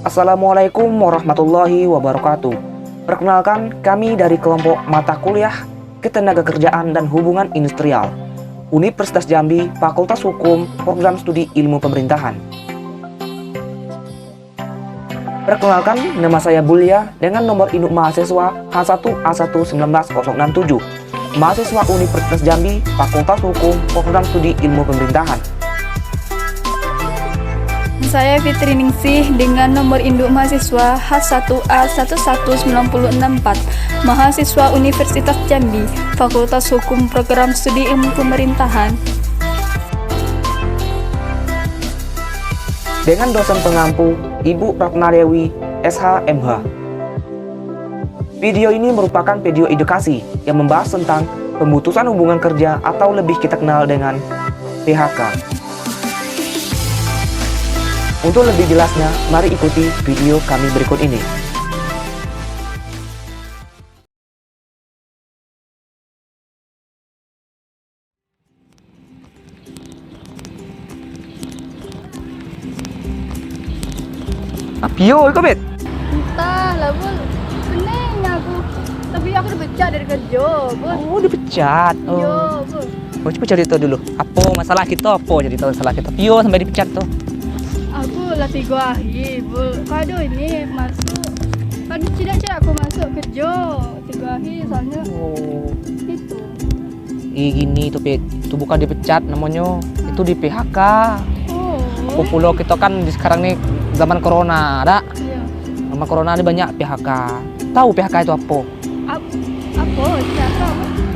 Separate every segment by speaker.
Speaker 1: Assalamualaikum warahmatullahi wabarakatuh. Perkenalkan, kami dari kelompok mata kuliah Ketenagakerjaan dan Hubungan Industrial, Universitas Jambi, Fakultas Hukum, Program Studi Ilmu Pemerintahan. Perkenalkan, nama saya Bulia dengan nomor induk mahasiswa H1A11967, mahasiswa Universitas Jambi, Fakultas Hukum, Program Studi Ilmu Pemerintahan.
Speaker 2: Saya Fitri Ningsih dengan nomor induk mahasiswa H1A11964, mahasiswa Universitas Jambi, Fakultas Hukum Program Studi Ilmu Pemerintahan.
Speaker 1: Dengan dosen pengampu Ibu Ratnadewi, SH.MH. Video ini merupakan video edukasi yang membahas tentang pemutusan hubungan kerja atau lebih kita kenal dengan PHK. Untuk lebih jelasnya, mari ikuti video kami berikut ini. Apio, kau bet?
Speaker 2: Entahlah, Bul. Pening aku. Tapi aku dipecat dari kerja, Bul.
Speaker 1: Oh, dipecat.
Speaker 2: Yo, Bul.
Speaker 1: Oh, coba cerita dulu. Apa masalah kita? Apa cerita masalah kita? Pio sampai dipecat tuh.
Speaker 2: Aku lah 3 hari, Bul. Kado ini masuk. Kado tidak aku masuk kerja 3 hari soalnya.
Speaker 1: Oh,
Speaker 2: Itu.
Speaker 1: gini tuh, Pit. Itu bukan dipecat namanya. Itu di PHK.
Speaker 2: Oh.
Speaker 1: Apa pula kita kan di sekarang nih zaman corona, ada?
Speaker 2: Iya.
Speaker 1: Sama corona ini banyak PHK. Tahu PHK itu apa?
Speaker 2: Apa? Siapa?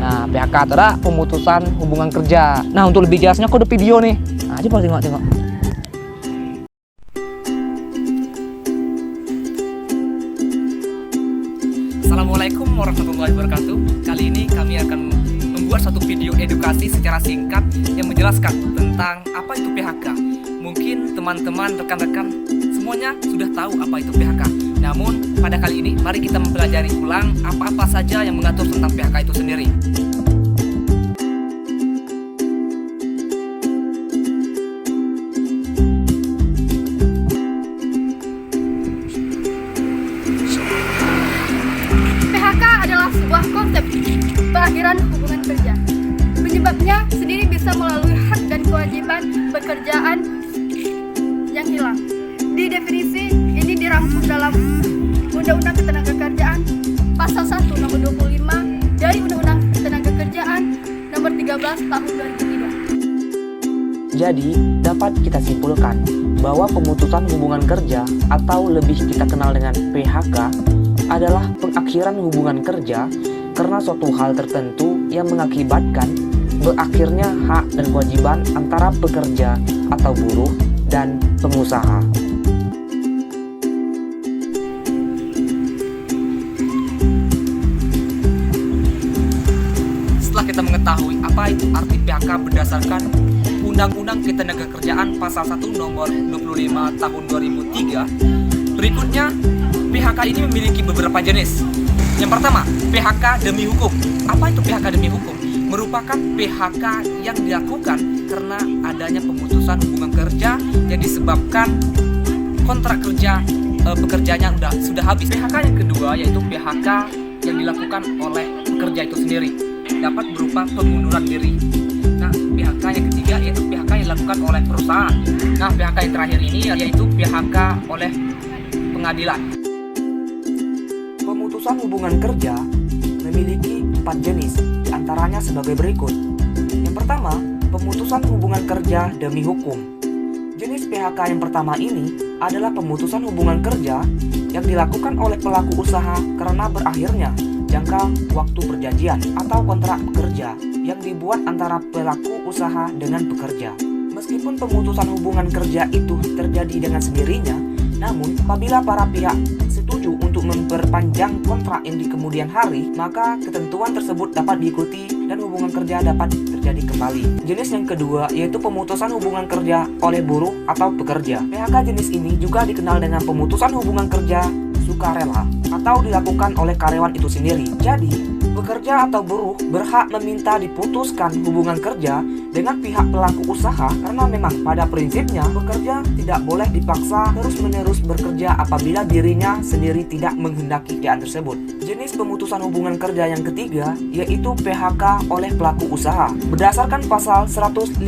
Speaker 1: Nah, PHK itu ada pemutusan hubungan kerja. Nah, untuk lebih jelasnya aku ada video nih. Nah, coba tengok. Assalamualaikum warahmatullahi wabarakatuh. Kali ini kami akan membuat satu video edukasi secara singkat yang menjelaskan tentang apa itu PHK. Mungkin teman-teman, rekan-rekan semuanya sudah tahu apa itu PHK. Namun, pada kali ini mari kita mempelajari ulang apa-apa saja yang mengatur tentang PHK itu sendiri.
Speaker 2: PHK adalah sebuah konsep pengakhiran hubungan kerja. Penyebabnya sendiri bisa melalui hak dan kewajiban pekerjaan yang hilang. Di definisi ini dirangkum dalam Undang-Undang Ketenagakerjaan Pasal 1 Nomor 25 dari Undang-Undang Ketenagakerjaan Nomor 13 Tahun 2003.
Speaker 1: Jadi, dapat kita simpulkan bahwa pemutusan hubungan kerja atau lebih kita kenal dengan PHK adalah pengakhiran hubungan kerja karena suatu hal tertentu yang mengakibatkan berakhirnya hak dan kewajiban antara pekerja atau buruh dan pengusaha. Setelah kita mengetahui apa itu arti PHK berdasarkan Undang-Undang Ketenagakerjaan Pasal 1 Nomor 25 Tahun 2003, berikutnya PHK ini memiliki beberapa jenis. Yang pertama, PHK demi hukum. Apa itu PHK demi hukum? Merupakan PHK yang dilakukan karena adanya pemutusan hubungan kerja yang disebabkan kontrak kerja pekerjanya sudah habis. PHK yang kedua yaitu PHK yang dilakukan oleh pekerja itu sendiri, dapat berupa pengunduran diri. Nah, PHK yang ketiga yaitu PHK yang dilakukan oleh perusahaan. Nah, PHK yang terakhir ini yaitu PHK oleh pengadilan. Pemutusan hubungan kerja memiliki 4 jenis, diantaranya sebagai berikut. Yang pertama, pemutusan hubungan kerja demi hukum. Jenis PHK yang pertama ini adalah pemutusan hubungan kerja yang dilakukan oleh pelaku usaha karena berakhirnya jangka waktu perjanjian atau kontrak pekerja yang dibuat antara pelaku usaha dengan pekerja. Meskipun pemutusan hubungan kerja itu terjadi dengan sendirinya, namun apabila para pihak setuju untuk memperpanjang kontrak yang di kemudian hari, maka ketentuan tersebut dapat diikuti dan hubungan kerja dapat terjadi kembali. Jenis yang kedua yaitu pemutusan hubungan kerja oleh buruh atau pekerja. PHK jenis ini juga dikenal dengan pemutusan hubungan kerja sukarela atau dilakukan oleh karyawan itu sendiri. Jadi, pekerja atau buruh berhak meminta diputuskan hubungan kerja dengan pihak pelaku usaha karena memang pada prinsipnya pekerja tidak boleh dipaksa terus-menerus bekerja apabila dirinya sendiri tidak menghendaki hal tersebut. Jenis pemutusan hubungan kerja yang ketiga yaitu PHK oleh pelaku usaha. Berdasarkan pasal 158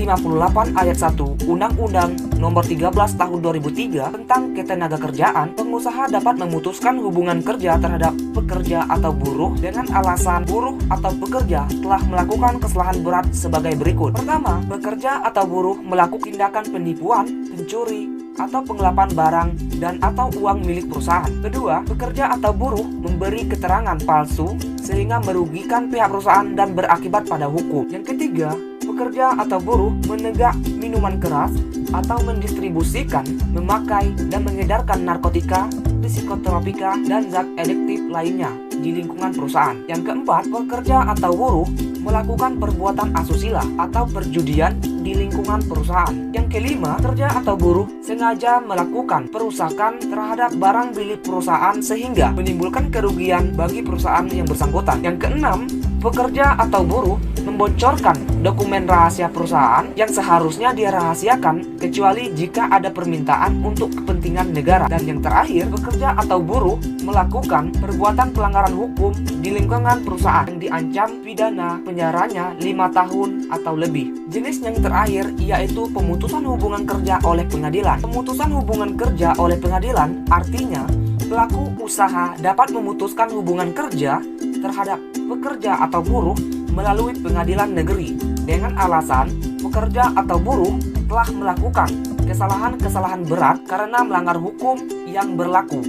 Speaker 1: ayat 1 Undang-Undang Nomor 13 Tahun 2003 tentang Ketenagakerjaan, pengusaha dapat memutuskan hubungan kerja terhadap pekerja atau buruh dengan alasan buruh atau pekerja telah melakukan kesalahan berat sebagai berikut. Pertama, pekerja atau buruh melakukan tindakan penipuan, pencuri, atau penggelapan barang dan atau uang milik perusahaan. Kedua, pekerja atau buruh memberi keterangan palsu sehingga merugikan pihak perusahaan dan berakibat pada hukum. Yang ketiga, pekerja atau buruh menegak minuman keras atau mendistribusikan, memakai, dan mengedarkan narkotika, psikotropika, dan zat adiktif lainnya di lingkungan perusahaan. Yang keempat, pekerja atau buruh melakukan perbuatan asusila atau perjudian di lingkungan perusahaan. Yang kelima, pekerja atau buruh sengaja melakukan perusakan terhadap barang milik perusahaan sehingga menimbulkan kerugian bagi perusahaan yang bersangkutan. Yang keenam, pekerja atau buruh membocorkan dokumen rahasia perusahaan yang seharusnya dirahasiakan kecuali jika ada permintaan untuk kepentingan negara. Dan yang terakhir, pekerja atau buruh melakukan perbuatan pelanggaran hukum di lingkungan perusahaan yang diancam pidana penjaranya 5 tahun atau lebih. Jenis yang terakhir yaitu pemutusan hubungan kerja oleh pengadilan. Pemutusan hubungan kerja oleh pengadilan artinya pelaku usaha dapat memutuskan hubungan kerja terhadap pekerja atau buruh melalui pengadilan negeri dengan alasan pekerja atau buruh telah melakukan kesalahan-kesalahan berat karena melanggar hukum yang berlaku.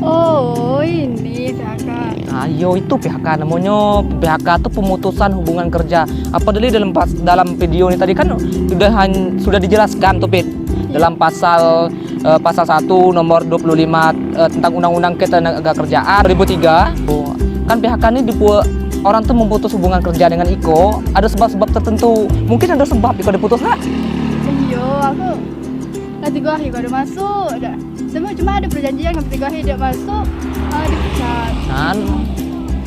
Speaker 2: Oh, ini PHK.
Speaker 3: Ayo, itu PHK namanya. PHK itu pemutusan hubungan kerja. Apa dulu dalam video ini tadi kan sudah dijelaskan tuh, Pit. Dalam pasal 1 nomor 25 tentang Undang-Undang Ketenagakerjaan 2003. Kan PHK ini orang tuh memutus hubungan kerja dengan Iko ada sebab-sebab tertentu. Mungkin ada sebab Iko diputus nggak?
Speaker 2: Iya, aku kategori gak ada masuk. Cuma ada perjanjian kategori dia masuk, dipecat.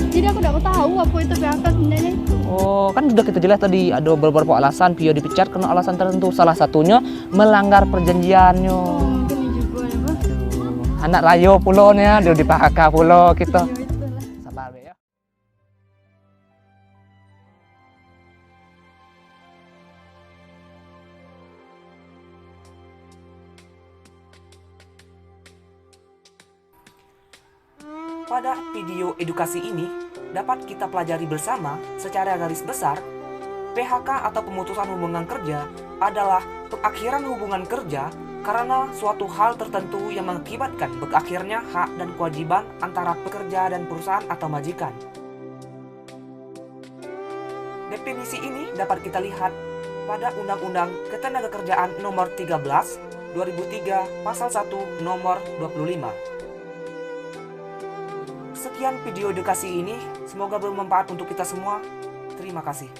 Speaker 2: Jadi aku tidak tahu apa itu PHK sebenarnya itu.
Speaker 3: Oh, kan sudah kita jelas tadi ada beberapa alasan Pio dipecat karena alasan tertentu. Salah satunya melanggar perjanjiannya.
Speaker 2: Oh, mungkin juga ya, Bang.
Speaker 3: Anak rayo pulonnya dia di PHK pulo kita.
Speaker 2: Iya, itulah.
Speaker 3: Sabar ya.
Speaker 1: Pada video edukasi ini dapat kita pelajari bersama secara garis besar PHK atau pemutusan hubungan kerja adalah pengakhiran hubungan kerja karena suatu hal tertentu yang mengakibatkan berakhirnya hak dan kewajiban antara pekerja dan perusahaan atau majikan. Definisi ini dapat kita lihat pada Undang-Undang Ketenagakerjaan Nomor 13 2003 Pasal 1 Nomor 25. Sekian video edukasi ini, semoga bermanfaat untuk kita semua. Terima kasih.